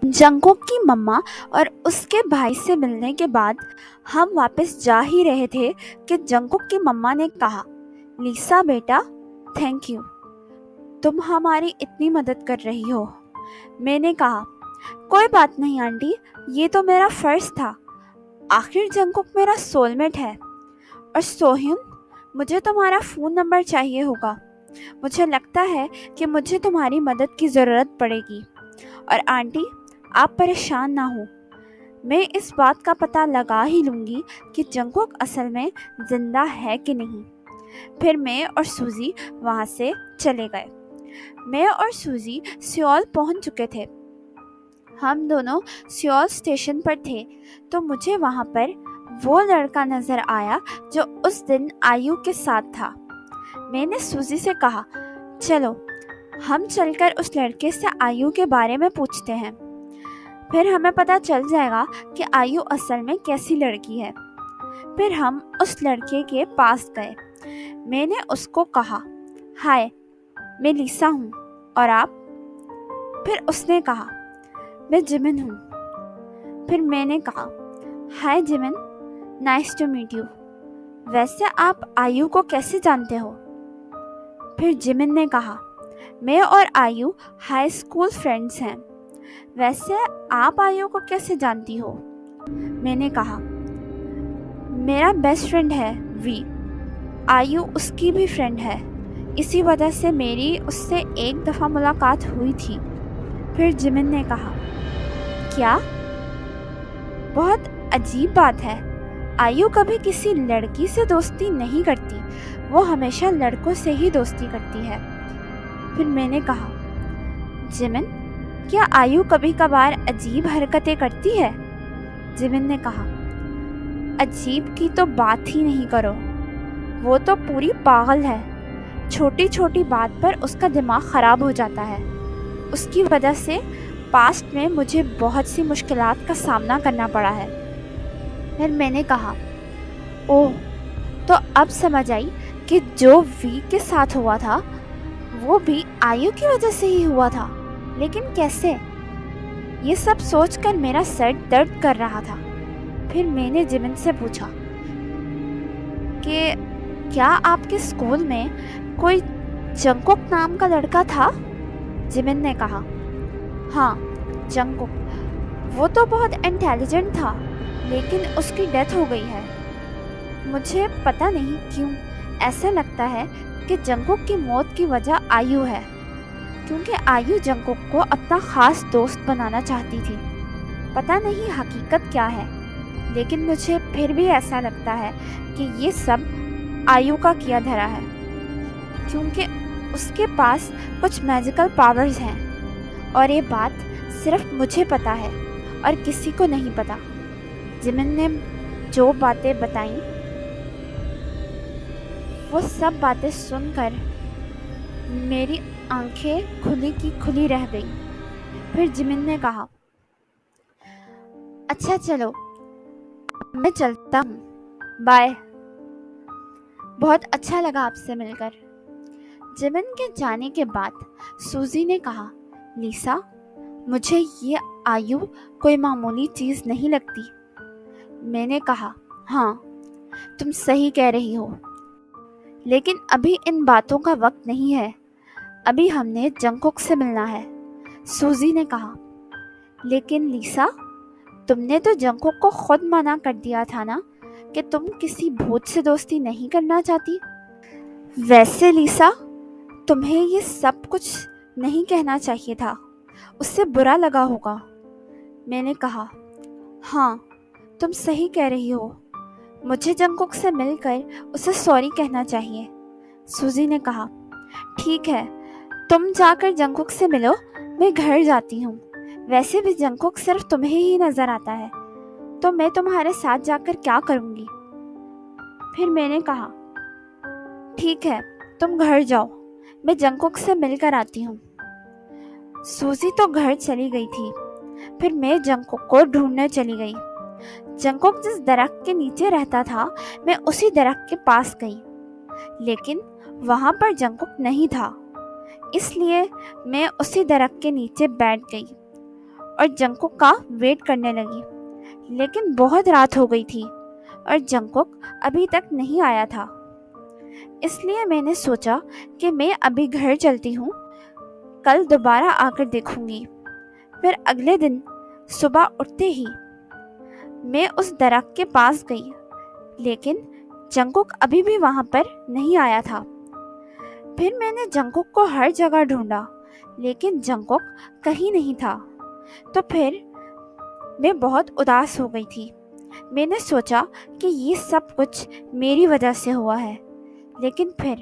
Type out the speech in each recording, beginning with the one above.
جنگکوک کی مما اور اس کے بھائی سے ملنے کے بعد ہم واپس جا ہی رہے تھے کہ جنگکوک کی مما نے کہا، لیسا بیٹا، تھینک یو، تم ہماری اتنی مدد کر رہی ہو۔ میں نے کہا، کوئی بات نہیں آنٹی، یہ تو میرا فرض تھا، آخر جنگکوک میرا سول میٹ ہے۔ اور سوہیون، مجھے تمہارا فون نمبر چاہیے ہوگا، مجھے لگتا ہے کہ مجھے تمہاری مدد کی ضرورت پڑے گی۔ اور آنٹی، آپ پریشان نہ ہوں، میں اس بات کا پتہ لگا ہی لوں گی کہ جنگکوک اصل میں زندہ ہے کہ نہیں۔ پھر میں اور سوزی وہاں سے چلے گئے۔ میں اور سوزی سیول پہنچ چکے تھے۔ ہم دونوں سیول اسٹیشن پر تھے تو مجھے وہاں پر وہ لڑکا نظر آیا جو اس دن آیو کے ساتھ تھا۔ میں نے سوزی سے کہا، چلو ہم چل کر اس لڑکے سے آیو کے بارے میں پوچھتے ہیں، پھر ہمیں پتہ چل جائے گا کہ آیو اصل میں کیسی لڑکی ہے۔ پھر ہم اس لڑکے کے پاس گئے۔ میں نے اس کو کہا، ہائے، میں لیسا ہوں، اور آپ؟ پھر اس نے کہا، میں جمن ہوں۔ پھر میں نے کہا، ہائے Juman, nice to meet you, ویسے آپ آیو کو کیسے جانتے ہو؟ پھر جمن نے کہا، میں اور آیو ہائی اسکول فرینڈز ہیں۔ ویسے آپ آیو کو کیسے جانتی ہو؟ میں نے کہا، میرا بیسٹ فرینڈ ہے وی، آیو اس کی بھی فرینڈ ہے، اسی وجہ سے میری اس سے ایک دفعہ ملاقات ہوئی تھی۔ پھر جمن نے کہا، کیا؟ بہت عجیب بات ہے، آیو کبھی کسی لڑکی سے دوستی نہیں کرتی، وہ ہمیشہ لڑکوں سے ہی دوستی کرتی ہے۔ پھر میں نے کہا، جمن، کیا آیو کبھی کبھار عجیب حرکتیں کرتی ہے؟ جمن نے کہا، عجیب کی تو بات ہی نہیں کرو، وہ تو پوری پاگل ہے، چھوٹی چھوٹی بات پر اس کا دماغ خراب ہو جاتا ہے، اس کی وجہ سے پاسٹ میں مجھے بہت سی مشکلات کا سامنا کرنا پڑا ہے۔ پھر میں نے کہا، اوہ، تو اب سمجھ آئی کہ جو وی کے ساتھ ہوا تھا وہ بھی آیو کی وجہ سے ہی ہوا تھا، لیکن کیسے؟ یہ سب سوچ کر میرا سر درد کر رہا تھا۔ پھر میں نے جمن سے پوچھا کہ کیا آپ کے اسکول میں کوئی جنگکوک نام کا لڑکا تھا؟ جمن نے کہا، ہاں، جنگکوک، وہ تو بہت انٹیلیجنٹ تھا، لیکن اس کی ڈیتھ ہو گئی ہے۔ مجھے پتہ نہیں کیوں ایسا لگتا ہے کہ جنگکوک کی موت کی وجہ آیو ہے، کیونکہ آیو جنگکوک کو اپنا خاص دوست بنانا چاہتی تھی۔ پتہ نہیں حقیقت کیا ہے، لیکن مجھے پھر بھی ایسا لگتا ہے کہ یہ سب آیو کا کیا دھرا ہے، کیونکہ اس کے پاس کچھ میجیکل پاورز ہیں، اور یہ بات صرف مجھے پتہ ہے اور کسی کو نہیں پتہ۔ جمن نے جو باتیں بتائیں وہ سب باتیں سن کر میری آنکھیں کھلی کی کھلی رہ گئیں۔ پھر جمن نے کہا، اچھا چلو میں چلتا ہوں، بائے، بہت اچھا لگا آپ سے مل کر۔ جمن کے جانے کے بعد سوزی نے کہا، لیسا، مجھے یہ آیو کوئی معمولی چیز نہیں لگتی۔ میں نے کہا، ہاں، تم صحیح کہہ رہی ہو، لیکن ابھی ان باتوں کا وقت نہیں ہے، ابھی ہم نے جنگکوک سے ملنا ہے۔ سوزی نے کہا، لیکن لیسا، تم نے تو جنگکوک کو خود منع کر دیا تھا نا کہ تم کسی بھوت سے دوستی نہیں کرنا چاہتی۔ ویسے لیسا، تمہیں یہ سب کچھ نہیں کہنا چاہیے تھا، اس سے برا لگا ہوگا۔ میں نے کہا، ہاں، تم صحیح کہہ رہی ہو، مجھے جنگکوک سے مل کر اسے سوری کہنا چاہیے۔ سوزی نے کہا، ٹھیک ہے، تم جا کر جنگکوک سے ملو، میں گھر جاتی ہوں، ویسے بھی جنگکوک صرف تمہیں ہی نظر آتا ہے، تو میں تمہارے ساتھ جا کر کیا کروں گی؟ پھر میں نے کہا، ٹھیک ہے، تم گھر جاؤ، میں جنگکوک سے مل کر آتی ہوں۔ سوزی تو گھر چلی گئی تھی، پھر میں جنگکوک کو ڈھونڈنے چلی گئی۔ جنگکوک جس درخت کے نیچے رہتا تھا میں اسی درخت کے پاس گئی، لیکن وہاں پر جنگکوک نہیں تھا، اس لیے میں اسی درخت کے نیچے بیٹھ گئی اور جنگکک کا ویٹ کرنے لگی، لیکن بہت رات ہو گئی تھی اور جنگکک ابھی تک نہیں آیا تھا۔ اس لیے میں نے سوچا کہ میں ابھی گھر چلتی ہوں، کل دوبارہ آ کر دیکھوں گی۔ پھر اگلے دن صبح اٹھتے ہی میں اس درخت کے پاس گئی، لیکن جنگکک ابھی بھی وہاں پر نہیں آیا تھا۔ پھر میں نے جنگکک کو ہر جگہ ڈھونڈا، لیکن جنگکک کہیں نہیں تھا۔ تو پھر میں بہت اداس ہو گئی تھی۔ میں نے سوچا کہ یہ سب کچھ میری وجہ سے ہوا ہے، لیکن پھر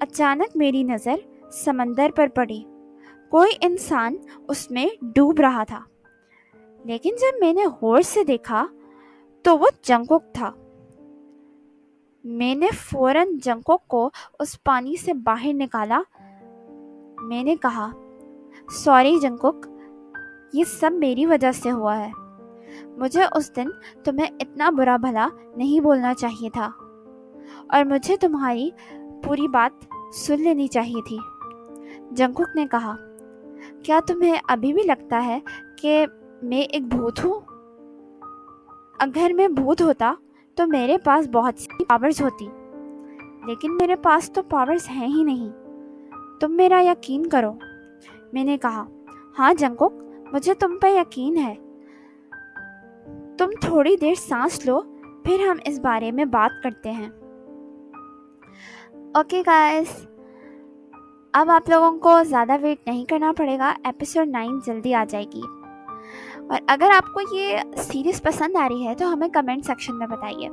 اچانک میری نظر سمندر پر پڑی۔ کوئی انسان اس میں ڈوب رہا تھا، لیکن جب میں نے غور سے دیکھا تو وہ جنگکک تھا۔ میں نے فوراً جنگکک کو اس پانی سے باہر نکالا۔ میں نے کہا، سوری جنگکک، یہ سب میری وجہ سے ہوا ہے۔ مجھے اس دن تمہیں اتنا برا بھلا نہیں بولنا چاہیے تھا، اور مجھے تمہاری پوری بات سن لینی چاہیے تھی۔ جنگکک نے کہا، کیا تمہیں ابھی بھی لگتا ہے کہ میں ایک بھوت ہوں؟ اگر میں بھوت ہوتا تو میرے پاس بہت سی پاورز ہوتی، لیکن میرے پاس تو پاورز ہیں ہی نہیں۔ تم میرا یقین کرو۔ میں نے کہا، ہاں جنگکک، مجھے تم پہ یقین ہے۔ تم تھوڑی دیر سانس لو، پھر ہم اس بارے میں بات کرتے ہیں۔ اوکے گائز، اب آپ لوگوں کو زیادہ ویٹ نہیں کرنا پڑے گا، ایپیسوڈ 9 جلدی آ جائے گی۔ اور اگر آپ کو یہ سیریز پسند آ رہی ہے تو ہمیں کمنٹ سیکشن میں بتائیے۔